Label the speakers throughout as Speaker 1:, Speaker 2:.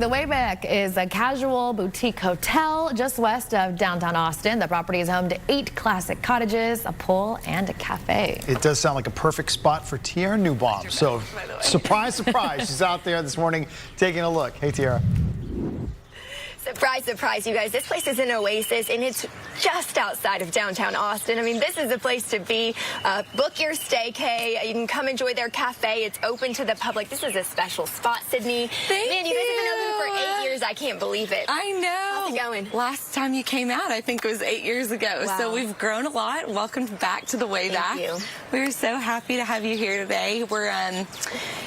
Speaker 1: The Wayback is a casual boutique hotel just west of downtown Austin. The property is home to 8 classic cottages, a pool, and a cafe.
Speaker 2: It does sound like a perfect spot for Tiara Newbaum. So, surprise, surprise, she's out there this morning taking a look. Hey, Tiara.
Speaker 3: Surprise, surprise, you guys. This place is an oasis, and it's just outside of downtown Austin. I mean, this is a place to be. Book your staycay. You can come enjoy their cafe. It's open to the public. This is a special spot, Sydney.
Speaker 4: Man,
Speaker 3: you guys have been open for 8 years. I can't believe it.
Speaker 4: I know.
Speaker 3: How's it going?
Speaker 4: Last time you came out, I think it was 8 years ago.
Speaker 3: Wow.
Speaker 4: So we've grown a lot. Welcome back to the Wayback.
Speaker 3: Thank you.
Speaker 4: We're so happy to have you here today. We're,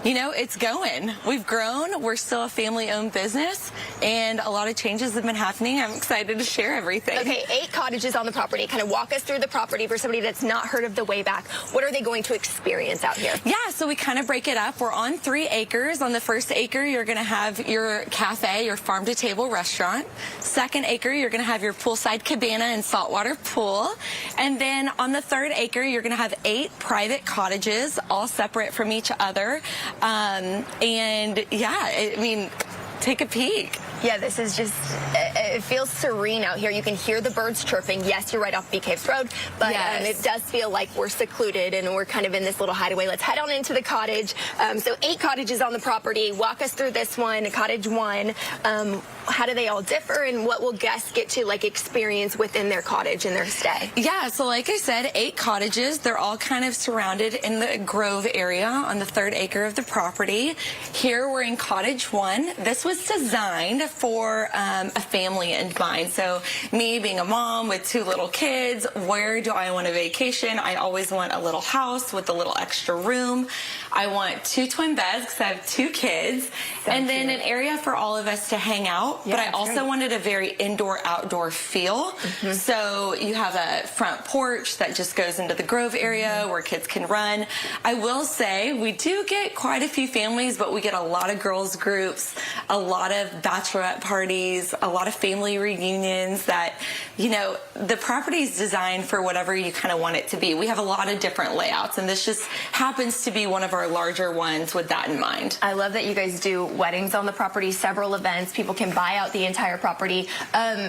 Speaker 4: you know, it's going. We've grown. We're still a family-owned business, and a lot of changes have been happening. I'm excited to share everything.
Speaker 3: Okay, 8 cottages on the property. Kind of walk us through the property for somebody that's not heard of the Wayback. What are they going to experience out here?
Speaker 4: Yeah, so we kind of break it up. We're on 3 acres. On the first acre, you're going to have your cafe, your farm-to-table restaurant. Second acre, you're going to have your poolside cabana and saltwater pool. And then on the 3rd acre, you're going to have 8 private cottages, all separate from each other. And yeah, I mean, take a peek.
Speaker 3: Yeah, this is just, it feels serene out here. You can hear the birds chirping. Yes, you're right off Bee Caves Road, but
Speaker 4: yes.
Speaker 3: It does feel like we're secluded and we're kind of in this little hideaway. Let's head on into the cottage. So 8 cottages on the property. Walk us through this one, cottage 1. How do they all differ, and what will guests get to experience within their cottage and their stay?
Speaker 4: Yeah, so like I said, 8 cottages. They're all kind of surrounded in the Grove area on the 3rd acre of the property. Here we're in cottage 1. This was designed for a family in mind. So me being a mom with 2 little kids, where do I want a vacation? I always want a little house with a little extra room. I want 2 twin beds because I have 2 kids, and then an area for all of us to hang out.
Speaker 3: Yeah,
Speaker 4: but I also wanted a very indoor-outdoor feel. So you have a front porch that just goes into the Grove area where kids can run. I will say we do get quite a few families, but we get a lot of girls groups, a lot of bachelorette parties, a lot of family reunions. That, you know, the property is designed for whatever you kind of want it to be. We have a lot of different layouts, and this just happens to be one of our larger ones with that in mind.
Speaker 3: I love that you guys do weddings on the property, several events. People can buy out the entire property.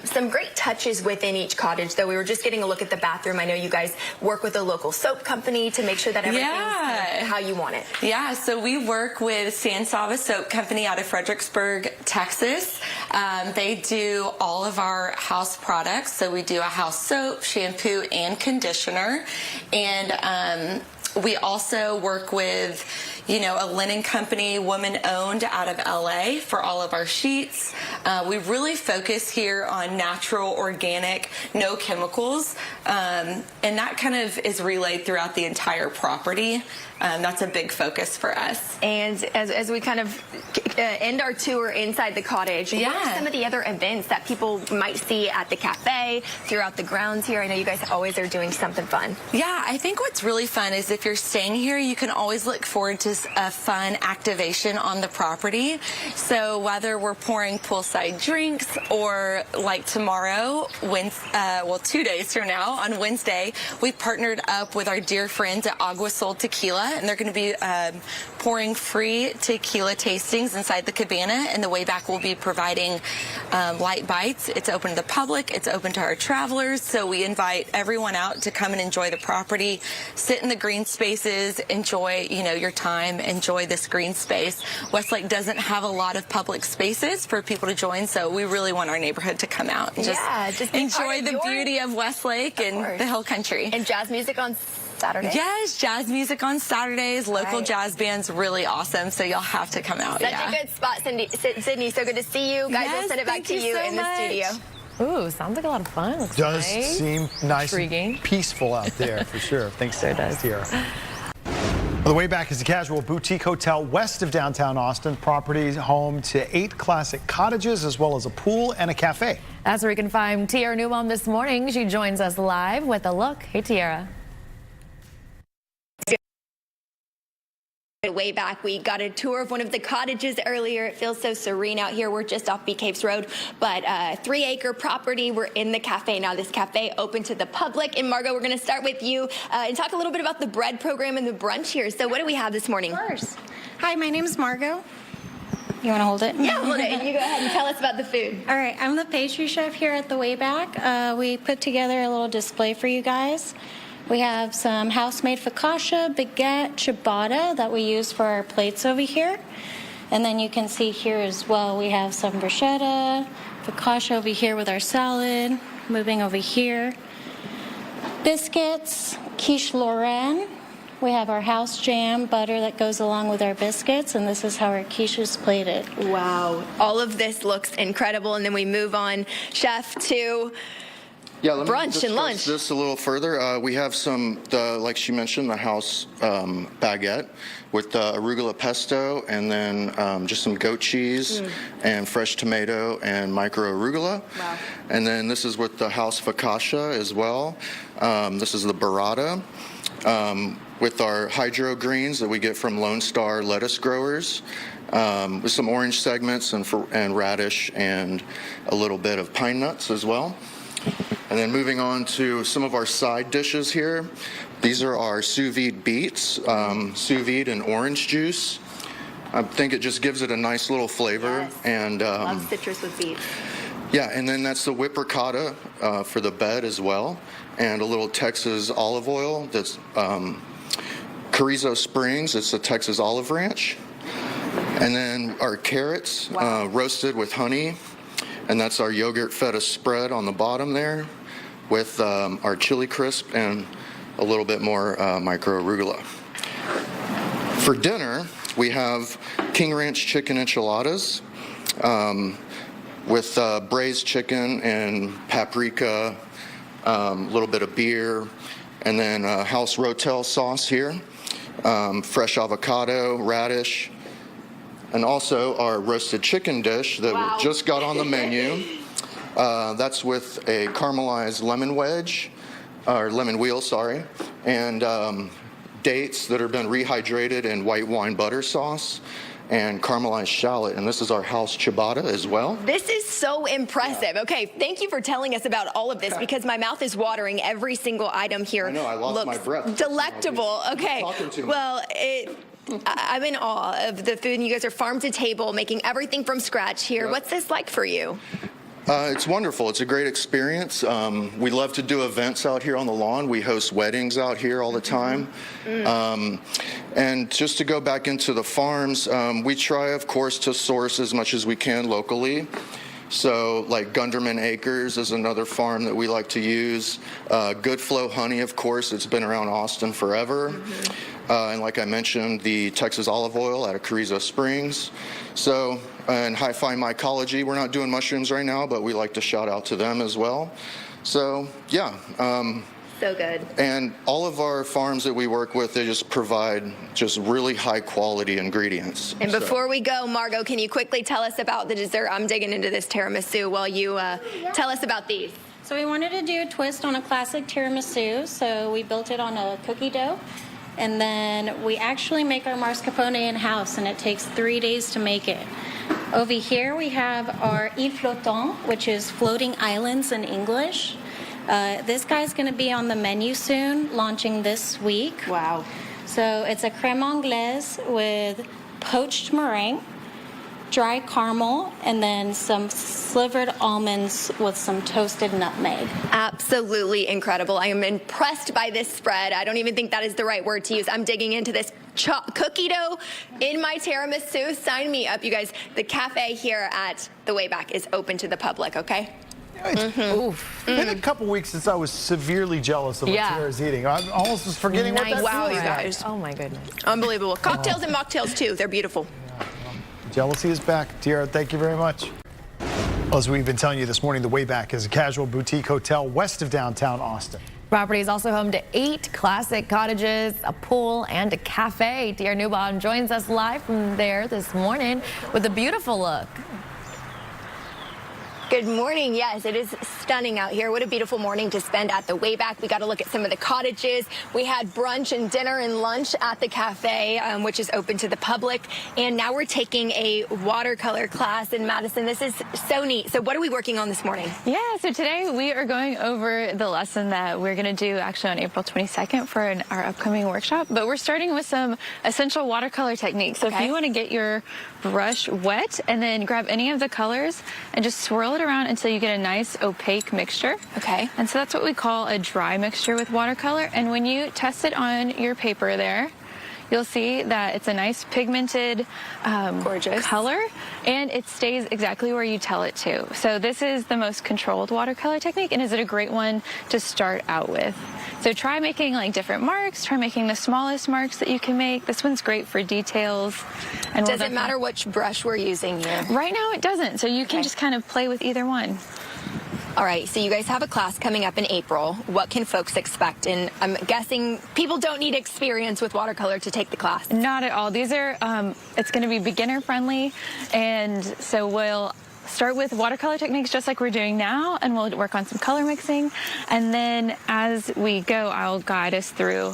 Speaker 3: Some great touches within each cottage, though. We were just getting a look at the bathroom. I know you guys work with a local soap company to make sure that everything's kind of how you want it.
Speaker 4: Yeah, so we work with San Saba Soap Company out of Fredericksburg, Texas. They do all of our house products. So we do a house soap, shampoo, and conditioner. And we also work with, you know, a linen company, woman-owned, out of LA for all of our sheets. We really focus here on natural, organic, no chemicals, and that kind of is relayed throughout the entire property. That's a big focus for us.
Speaker 3: And as we kind of end our tour inside the cottage, what are some of the other events that people might see at the cafe, throughout the grounds here? I know you guys always are doing something fun.
Speaker 4: Yeah, I think what's really fun is if you're staying here, you can always look forward to a fun activation on the property. So whether we're pouring poolside drinks, or like tomorrow, well, 2 days from now, on Wednesday, we partnered up with our dear friends at Agua Sol Tequila, and they're going to be pouring free tequila tastings inside the cabana, and the Wayback will be providing light bites. It's open to the public. It's open to our travelers. So we invite everyone out to come and enjoy the property, sit in the green spaces, enjoy, you know, your time, enjoy this green space. Westlake doesn't have a lot of public spaces for people to join, so we really want our neighborhood to come out and just enjoy the beauty of Westlake and the Hill Country.
Speaker 3: And jazz music on Saturday?
Speaker 4: Yes, jazz music on Saturdays. Local jazz bands, really awesome. So you'll have to come out.
Speaker 3: Such a good spot, Sydney. So good to see you. Guys, I'll send it back to you in the studio.
Speaker 1: Ooh, sounds like a lot of fun. Looks
Speaker 2: Does
Speaker 1: nice.
Speaker 2: seem nice,
Speaker 1: intriguing,
Speaker 2: and peaceful out there for sure. Thanks so much, Tiara. The Wayback is a casual boutique hotel west of downtown Austin. Property home to 8 classic cottages, as well as a pool and a cafe.
Speaker 1: That's where we can find Tiara Newbaum this morning. She joins us live with a look. Hey, Tiara.
Speaker 3: Wayback, we got a tour of one of the cottages earlier. It feels so serene out here. We're just off Bee Caves Road, but 3-acre property. We're in the cafe now. This cafe open to the public. And Margot, we're going to start with you and talk a little bit about the bread program and the brunch here. So what do we have this morning?
Speaker 5: Of course. Hi, my name is Margot. You want to hold it?
Speaker 3: Yeah, hold it. And you go ahead and tell us about the food.
Speaker 5: All right, I'm the pastry chef here at the Wayback. We put together a little display for you guys. We have some house-made focaccia, baguette, ciabatta that we use for our plates over here. And then you can see here as well, we have some bruschetta, focaccia over here with our salad, moving over here. Biscuits, quiche Lorraine. We have our house jam, butter that goes along with our biscuits, and this is how our quiche is plated.
Speaker 3: Wow. All of this looks incredible. And then we move on, Chef, to
Speaker 6: let me
Speaker 3: brunch
Speaker 6: discuss
Speaker 3: and lunch.
Speaker 6: this a little further. We have some, like she mentioned, the house baguette with arugula pesto, and then just some goat cheese and fresh tomato and micro arugula.
Speaker 3: Wow.
Speaker 6: And then this is with the house focaccia as well. This is the burrata with our hydro greens that we get from Lone Star lettuce growers. With some orange segments and radish and a little bit of pine nuts as well. And then moving on to some of our side dishes here. These are our sous vide beets, sous vide and orange juice. I think it just gives it a nice little flavor.
Speaker 3: Yes.
Speaker 6: And
Speaker 3: Love citrus with beets.
Speaker 6: yeah, and then that's the whip ricotta for the bed as well, and a little Texas olive oil that's Carrizo Springs. It's a Texas olive ranch. And then our carrots roasted with honey. And that's our yogurt feta spread on the bottom there with our chili crisp and a little bit more micro arugula. For dinner, we have King Ranch chicken enchiladas with braised chicken and paprika, a little bit of beer, and then house rotel sauce here, fresh avocado, radish, and also our roasted chicken dish that we just got on the menu. That's with a caramelized lemon wedge, or lemon wheel, sorry, and dates that have been rehydrated in white wine butter sauce and caramelized shallot. And this is our house ciabatta as well.
Speaker 3: This is so impressive. Yeah. Okay, thank you for telling us about all of this because my mouth is watering. Every single item here
Speaker 6: I know, I lost my breath.
Speaker 3: Delectable. Okay, well, I'm in awe of the food. You guys are farm to table, making everything from scratch here.
Speaker 6: Yep.
Speaker 3: What's this like for you?
Speaker 6: It's wonderful. It's a great experience. We love to do events out here on the lawn. We host weddings out here all the time. And just to go back into the farms, we try, of course, to source as much as we can locally. So like Gunderman Acres is another farm that we like to use. Good Flow Honey, of course, it's been around Austin forever. And like I mentioned, the Texas olive oil out of Carrizo Springs. So, and Hi-Fi Mycology, we're not doing mushrooms right now, but we like to shout out to them as well. So, yeah.
Speaker 3: So good.
Speaker 6: And all of our farms that we work with, they just provide just really high quality ingredients.
Speaker 3: And before we go, Margot, can you quickly tell us about the dessert? I'm digging into this tiramisu while you tell us about these.
Speaker 5: So we wanted to do a twist on a classic tiramisu, so we built it on a cookie dough. And then we actually make our mascarpone in-house, and it takes 3 days to make it. Over here we have our île flottant, which is floating islands in English. This guy's going to be on the menu soon, launching this week.
Speaker 3: Wow.
Speaker 5: So it's a crème anglaise with poached meringue, dry caramel, and then some slivered almonds with some toasted nutmeg.
Speaker 3: Absolutely incredible. I am impressed by this spread. I don't even think that is the right word to use. I'm digging into this cookie dough in my tiramisu. Sign me up, you guys. The cafe here at the Wayback is open to the public, okay?
Speaker 2: It's been a couple weeks since I was severely jealous of what Tara's eating. I almost was forgetting what that
Speaker 3: Wow,
Speaker 2: feels
Speaker 3: you
Speaker 2: like.
Speaker 3: guys.
Speaker 1: Oh my goodness.
Speaker 3: Unbelievable. Cocktails and mocktails, too. They're beautiful.
Speaker 2: Jealousy is back. Tiara, thank you very much. Well, as we've been telling you this morning, the Wayback is a casual boutique hotel west of downtown Austin.
Speaker 1: Property is also home to 8 classic cottages, a pool, and a cafe. Tiara Newbaum joins us live from there this morning with a beautiful look.
Speaker 3: Good morning. Yes, it is stunning out here. What a beautiful morning to spend at the Wayback. We got to look at some of the cottages. We had brunch and dinner and lunch at the cafe, which is open to the public. And now we're taking a watercolor class in Madison. This is so neat. So what are we working on this morning?
Speaker 7: Yeah, so today we are going over the lesson that we're going to do actually on April 22nd for our upcoming workshop. But we're starting with some essential watercolor techniques. So if you want to get your brush wet and then grab any of the colors and just swirl it around until you get a nice opaque mixture.
Speaker 3: Okay.
Speaker 7: And so that's what we call a dry mixture with watercolor. And when you test it on your paper there, you'll see that it's a nice pigmented
Speaker 3: gorgeous
Speaker 7: color, and it stays exactly where you tell it to. So this is the most controlled watercolor technique, and is it a great one to start out with. So try making like different marks, try making the smallest marks that you can make. This one's great for details. And
Speaker 3: does it matter which brush we're using here?
Speaker 7: Right now it doesn't, so you can just kind of play with either one.
Speaker 3: All right, so you guys have a class coming up in April. What can folks expect? And I'm guessing people don't need experience with watercolor to take the class.
Speaker 7: Not at all. These are, it's going to be beginner friendly, and so we'll start with watercolor techniques just like we're doing now, and we'll work on some color mixing. And then as we go, I'll guide us through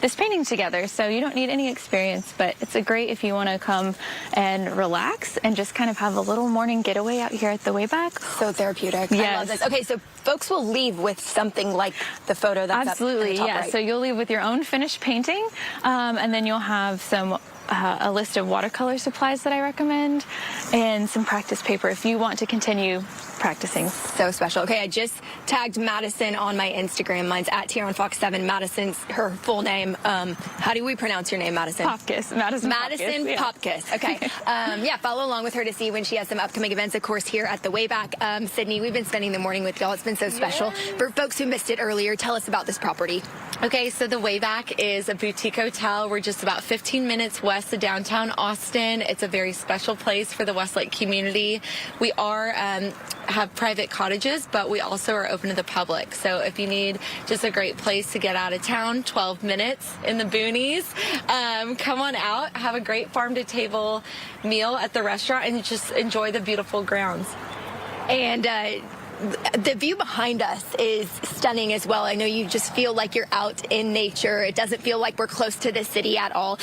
Speaker 7: this painting together. So you don't need any experience, but it's great if you want to come and relax and just kind of have a little morning getaway out here at the Wayback.
Speaker 3: So therapeutic.
Speaker 7: Yes.
Speaker 3: I love this. Okay, so folks will leave with something like the photo that's
Speaker 7: absolutely,
Speaker 3: up in the top
Speaker 7: yeah.
Speaker 3: right.
Speaker 7: So you'll leave with your own finished painting, and then you'll have some a list of watercolor supplies that I recommend, and some practice paper if you want to continue practicing.
Speaker 3: So special. Okay, I just tagged Madison on my Instagram. Mine's at TRonFox7. Madison's her full name. How do we pronounce your name, Madison?
Speaker 7: Popkiss. Madison Popkiss.
Speaker 3: Popkiss. Okay. Yeah, follow along with her to see when she has some upcoming events, of course, here at the Wayback. Sydney, we've been spending the morning with y'all. It's been so special. For folks who missed it earlier, tell us about this property.
Speaker 4: Okay, so the Wayback is a boutique hotel. We're just about 15 minutes west of downtown Austin. It's a very special place for the Westlake community. We are have private cottages, but we also are open to the public. So if you need just a great place to get out of town, 12 minutes in the boonies, come on out, have a great farm-to-table meal at the restaurant, and just enjoy the beautiful grounds.
Speaker 3: And the view behind us is stunning as well. I know you just feel like you're out in nature. It doesn't feel like we're close to the city at all.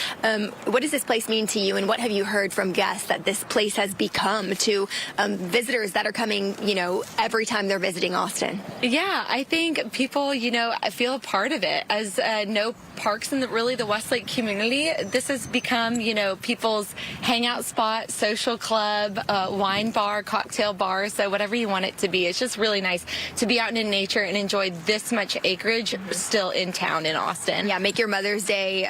Speaker 3: What does this place mean to you, and what have you heard from guests that this place has become to visitors that are coming, you know, every time they're visiting Austin?
Speaker 4: Yeah, I think people, you know, feel a part of it. As no parks in the Westlake community, this has become, you know, people's hangout spot, social club, wine bar, cocktail bar, so whatever you want it to be. It's just really nice to be out in nature and enjoy this much acreage still in town in Austin.
Speaker 3: Yeah, make your Mother's Day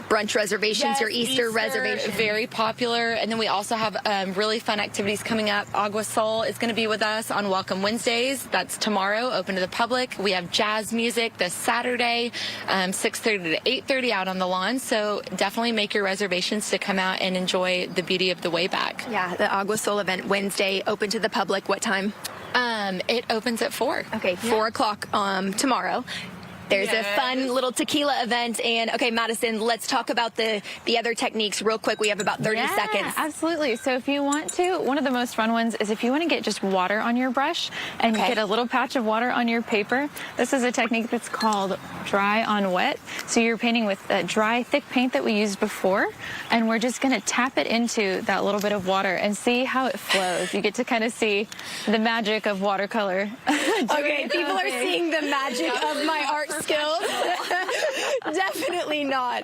Speaker 3: brunch reservations, your Easter reservations.
Speaker 4: Very popular. And then we also have really fun activities coming up. Agua Soul is going to be with us on Welcome Wednesdays. That's tomorrow, open to the public. We have jazz music this Saturday, 6:30 to 8:30 out on the lawn. So definitely make your reservations to come out and enjoy the beauty of the Wayback.
Speaker 3: Yeah, the Agua Soul event Wednesday, open to the public. What time?
Speaker 4: It opens at 4.
Speaker 3: Okay, 4 o'clock tomorrow. There's a fun little tequila event. And okay, Madison, let's talk about the other techniques real quick. We have about 30 seconds.
Speaker 7: Absolutely. So if you want to, one of the most fun ones is if you want to get just water on your brush and get a little patch of water on your paper. This is a technique that's called dry on wet. So you're painting with dry, thick paint that we used before, and we're just going to tap it into that little bit of water and see how it flows. You get to kind of see the magic of watercolor.
Speaker 3: Okay, people are seeing the magic of my art skills. Definitely not.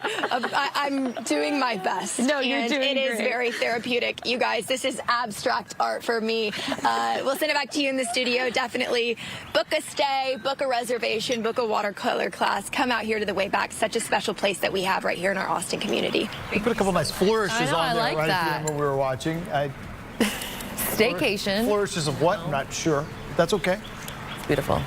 Speaker 3: I'm doing my best.
Speaker 7: No, you're doing
Speaker 3: it is
Speaker 7: great.
Speaker 3: very therapeutic. You guys, this is abstract art for me. We'll send it back to you in the studio. Definitely book a stay, book a reservation, book a watercolor class. Come out here to the Wayback. Such a special place that we have right here in our Austin community.
Speaker 2: We put a couple nice flourishes on there
Speaker 1: like
Speaker 2: right
Speaker 1: that.
Speaker 2: at the end when we were watching.
Speaker 1: Staycation.
Speaker 2: Flourishes of what? I'm not sure. That's okay.
Speaker 1: It's beautiful.